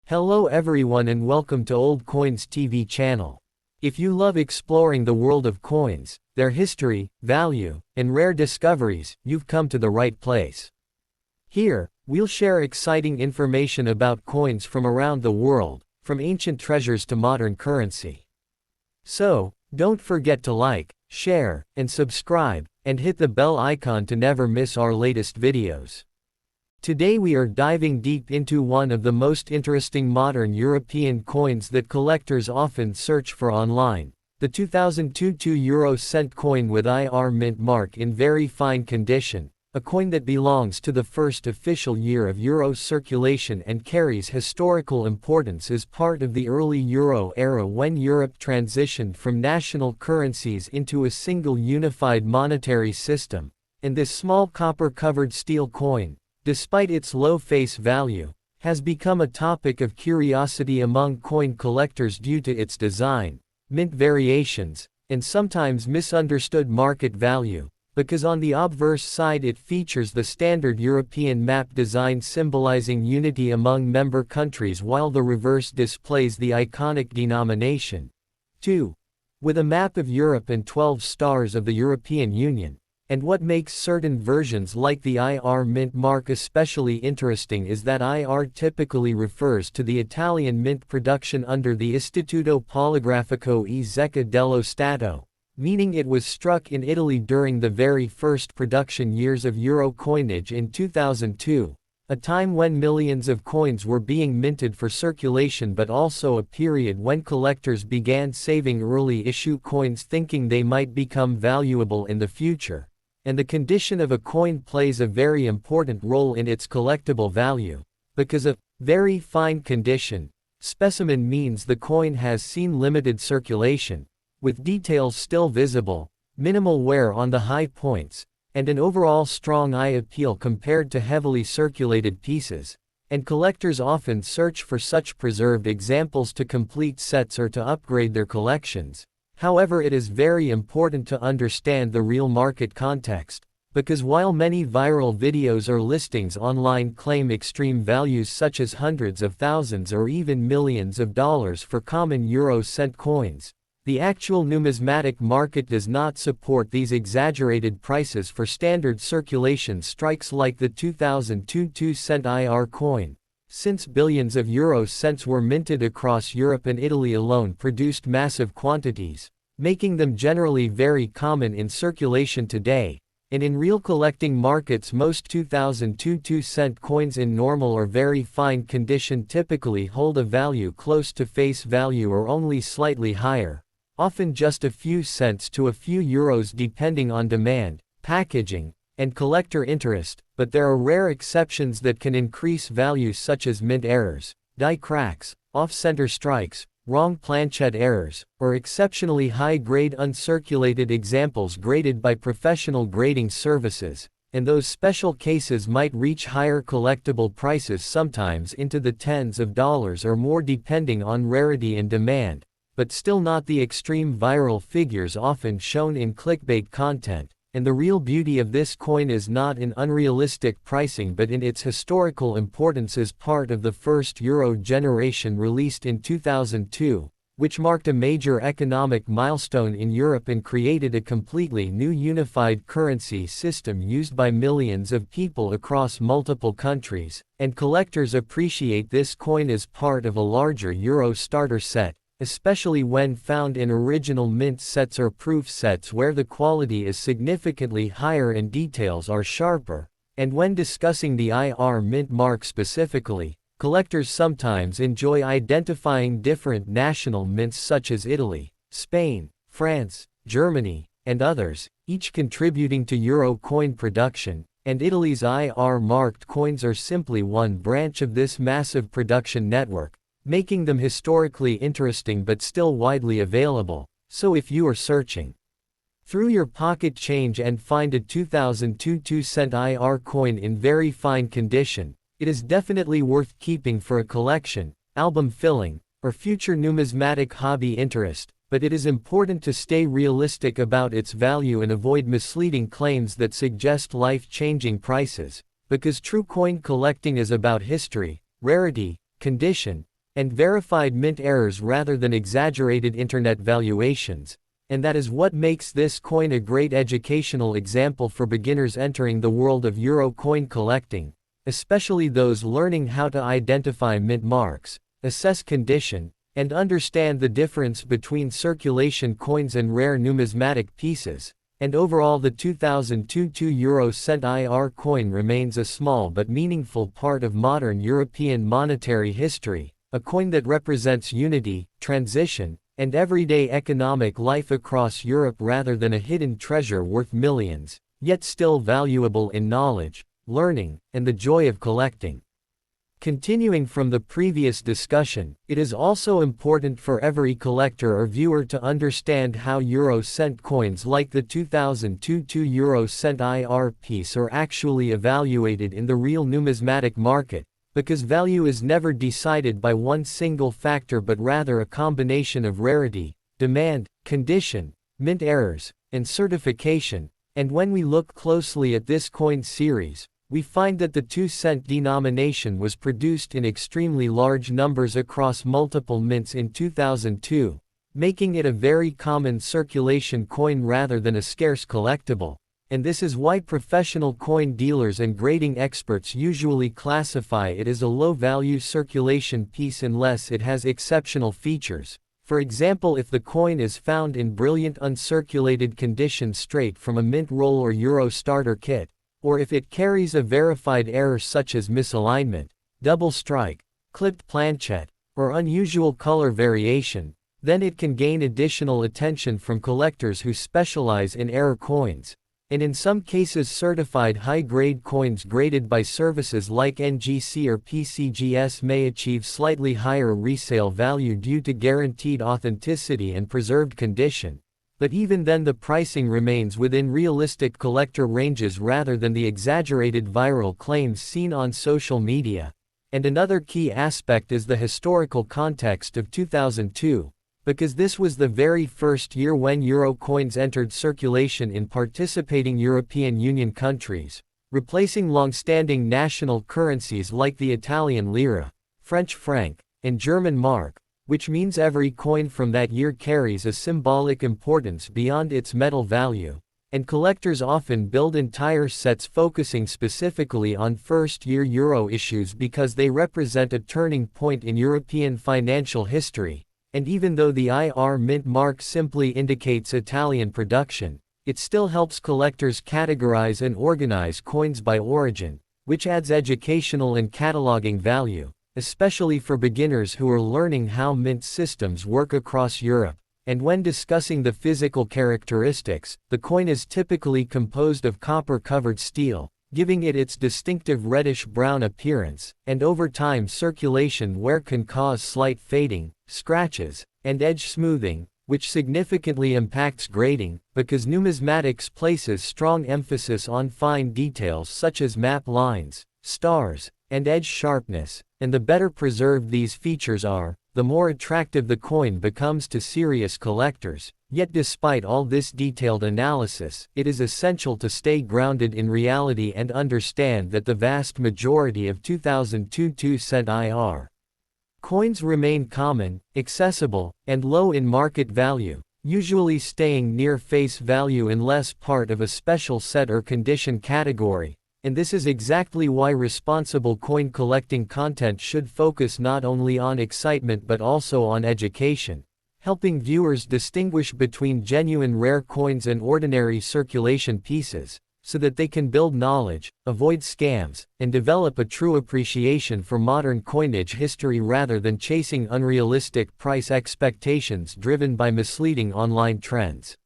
Hello everyone and welcome to Old Coins TV channel. If you love exploring the world of coins, their history, value, and rare discoveries, you've come to the right place. Here, we'll share exciting information about coins from around the world, from ancient treasures to modern currency. So, don't forget to like, share, and subscribe, and hit the bell icon to never miss our latest videos. Today we are diving deep into one of the most interesting modern European coins that collectors often search for online, the 2002 2 cent coin with IR mint mark in very fine condition, a coin that belongs to the first official year of euro circulation and carries historical importance as part of the early euro era when Europe transitioned from national currencies into a single unified monetary system, and this small copper-covered steel coin, despite its low face value, has become a topic of curiosity among coin collectors due to its design, mint variations, and sometimes misunderstood market value, because on the obverse side it features the standard European map design symbolizing unity among member countries while the reverse displays the iconic denomination, 2, with a map of Europe and 12 stars of the European Union. And what makes certain versions like the IR mint mark especially interesting is that IR typically refers to the Italian mint production under the Istituto Poligrafico e Zecca dello Stato, meaning it was struck in Italy during the very first production years of euro coinage in 2002, a time when millions of coins were being minted for circulation but also a period when collectors began saving early issue coins thinking they might become valuable in the future. And the condition of a coin plays a very important role in its collectible value, because a very fine condition specimen means the coin has seen limited circulation, with details still visible, minimal wear on the high points, and an overall strong eye appeal compared to heavily circulated pieces, and collectors often search for such preserved examples to complete sets or to upgrade their collections. However, it is very important to understand the real market context, because while many viral videos or listings online claim extreme values such as hundreds of thousands or even millions of dollars for common euro cent coins, the actual numismatic market does not support these exaggerated prices for standard circulation strikes like the 2002 2-cent IR coin. Since billions of euro cents were minted across Europe and Italy alone produced massive quantities, making them generally very common in circulation today, and in real collecting markets most 2002 2-cent coins in normal or very fine condition typically hold a value close to face value or only slightly higher, often just a few cents to a few euros depending on demand, packaging, and collector interest, but there are rare exceptions that can increase value such as mint errors, die cracks, off-center strikes, wrong planchette errors, or exceptionally high-grade uncirculated examples graded by professional grading services, and those special cases might reach higher collectible prices sometimes into the tens of dollars or more depending on rarity and demand, but still not the extreme viral figures often shown in clickbait content. And the real beauty of this coin is not in unrealistic pricing but in its historical importance as part of the first euro generation released in 2002, which marked a major economic milestone in Europe and created a completely new unified currency system used by millions of people across multiple countries, and collectors appreciate this coin as part of a larger euro starter set, especially when found in original mint sets or proof sets where the quality is significantly higher and details are sharper. And when discussing the IR mint mark specifically, collectors sometimes enjoy identifying different national mints such as Italy, Spain, France, Germany, and others, each contributing to euro coin production, and Italy's IR marked coins are simply one branch of this massive production network, making them historically interesting but still widely available. So if you are searching through your pocket change and find a 2002 2-cent IR coin in very fine condition, it is definitely worth keeping for a collection, album filling, or future numismatic hobby interest, but it is important to stay realistic about its value and avoid misleading claims that suggest life-changing prices, because true coin collecting is about history, rarity, condition, and verified mint errors rather than exaggerated internet valuations, and that is what makes this coin a great educational example for beginners entering the world of Euro coin collecting, especially those learning how to identify mint marks, assess condition, and understand the difference between circulation coins and rare numismatic pieces. And overall, the 2002 2 IR coin remains a small but meaningful part of modern European monetary history, a coin that represents unity, transition, and everyday economic life across Europe rather than a hidden treasure worth millions, yet still valuable in knowledge, learning, and the joy of collecting. Continuing from the previous discussion, it is also important for every collector or viewer to understand how euro cent coins like the 2002 2 IR piece are actually evaluated in the real numismatic market, because value is never decided by one single factor but rather a combination of rarity, demand, condition, mint errors, and certification. And when we look closely at this coin series, we find that the 2-cent denomination was produced in extremely large numbers across multiple mints in 2002, making it a very common circulation coin rather than a scarce collectible. And this is why professional coin dealers and grading experts usually classify it as a low-value circulation piece unless it has exceptional features. For example, if the coin is found in brilliant uncirculated condition straight from a mint roll or euro starter kit, or if it carries a verified error such as misalignment, double strike, clipped planchette, or unusual color variation, then it can gain additional attention from collectors who specialize in error coins. And in some cases, certified high-grade coins graded by services like NGC or PCGS may achieve slightly higher resale value due to guaranteed authenticity and preserved condition. But even then, the pricing remains within realistic collector ranges rather than the exaggerated viral claims seen on social media. And another key aspect is the historical context of 2002, because this was the very first year when euro coins entered circulation in participating European Union countries, replacing long-standing national currencies like the Italian lira, French franc, and German mark, which means every coin from that year carries a symbolic importance beyond its metal value, and collectors often build entire sets focusing specifically on first-year euro issues because they represent a turning point in European financial history. And even though the IR mint mark simply indicates Italian production, it still helps collectors categorize and organize coins by origin, which adds educational and cataloging value, especially for beginners who are learning how mint systems work across Europe. And when discussing the physical characteristics, the coin is typically composed of copper-covered steel, giving it its distinctive reddish-brown appearance, and over time circulation wear can cause slight fading, scratches, and edge smoothing, which significantly impacts grading, because numismatics places strong emphasis on fine details such as map lines, stars, and edge sharpness, and the better preserved these features are, the more attractive the coin becomes to serious collectors. Yet despite all this detailed analysis, it is essential to stay grounded in reality and understand that the vast majority of 2002 2-cent IR coins remain common, accessible, and low in market value, usually staying near face value unless part of a special set or condition category. And this is exactly why responsible coin collecting content should focus not only on excitement but also on education, helping viewers distinguish between genuine rare coins and ordinary circulation pieces, so that they can build knowledge, avoid scams, and develop a true appreciation for modern coinage history rather than chasing unrealistic price expectations driven by misleading online trends.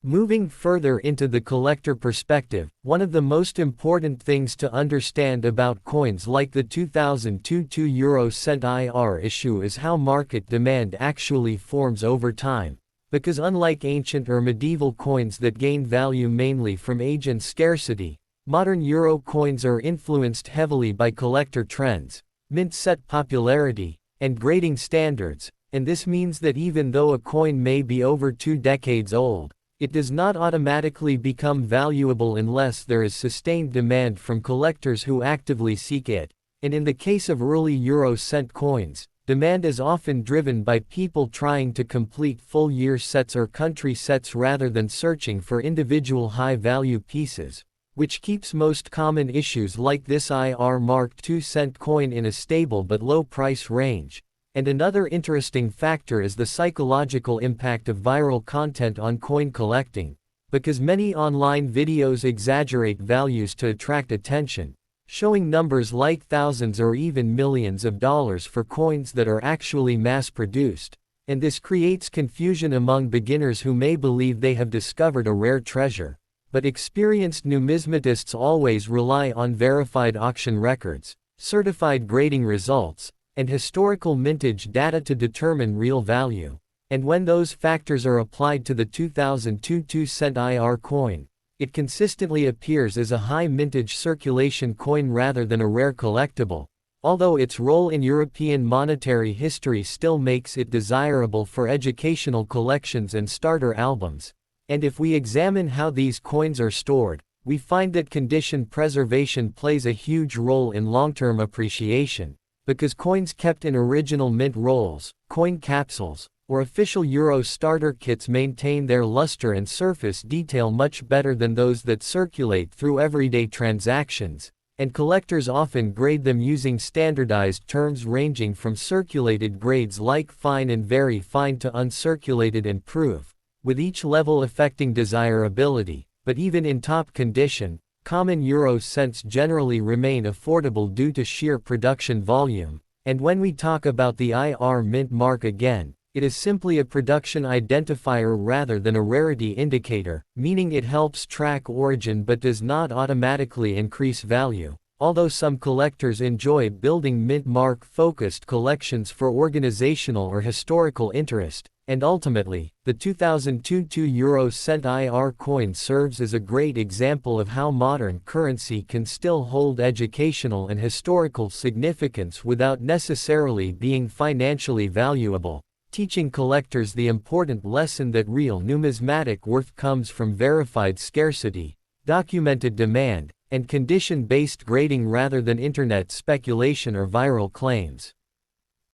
Moving further into the collector perspective, one of the most important things to understand about coins like the 2002 2 IR issue is how market demand actually forms over time. Because unlike ancient or medieval coins that gain value mainly from age and scarcity, modern euro coins are influenced heavily by collector trends, mint set popularity, and grading standards, and this means that even though a coin may be over 2 decades old, it does not automatically become valuable unless there is sustained demand from collectors who actively seek it. And in the case of early euro cent coins, demand is often driven by people trying to complete full year sets or country sets rather than searching for individual high-value pieces, which keeps most common issues like this IR marked 2-cent coin in a stable but low price range. And another interesting factor is the psychological impact of viral content on coin collecting, because many online videos exaggerate values to attract attention, showing numbers like thousands or even millions of dollars for coins that are actually mass-produced, and this creates confusion among beginners who may believe they have discovered a rare treasure. But experienced numismatists always rely on verified auction records, certified grading results, and historical mintage data to determine real value. And when those factors are applied to the 2002 2-cent IR coin, it consistently appears as a high mintage circulation coin rather than a rare collectible, although its role in European monetary history still makes it desirable for educational collections and starter albums. And if we examine how these coins are stored, we find that condition preservation plays a huge role in long-term appreciation, because coins kept in original mint rolls, coin capsules, or official Euro starter kits maintain their luster and surface detail much better than those that circulate through everyday transactions, and collectors often grade them using standardized terms ranging from circulated grades like fine and very fine to uncirculated and proof, with each level affecting desirability. But even in top condition, common Euro cents generally remain affordable due to sheer production volume. And when we talk about the IR mint mark again, it is simply a production identifier rather than a rarity indicator, meaning it helps track origin but does not automatically increase value. Although some collectors enjoy building mint mark focused collections for organizational or historical interest, and ultimately, the 2002 2-euro-cent IR coin serves as a great example of how modern currency can still hold educational and historical significance without necessarily being financially valuable, teaching collectors the important lesson that real numismatic worth comes from verified scarcity, documented demand, and condition-based grading rather than internet speculation or viral claims.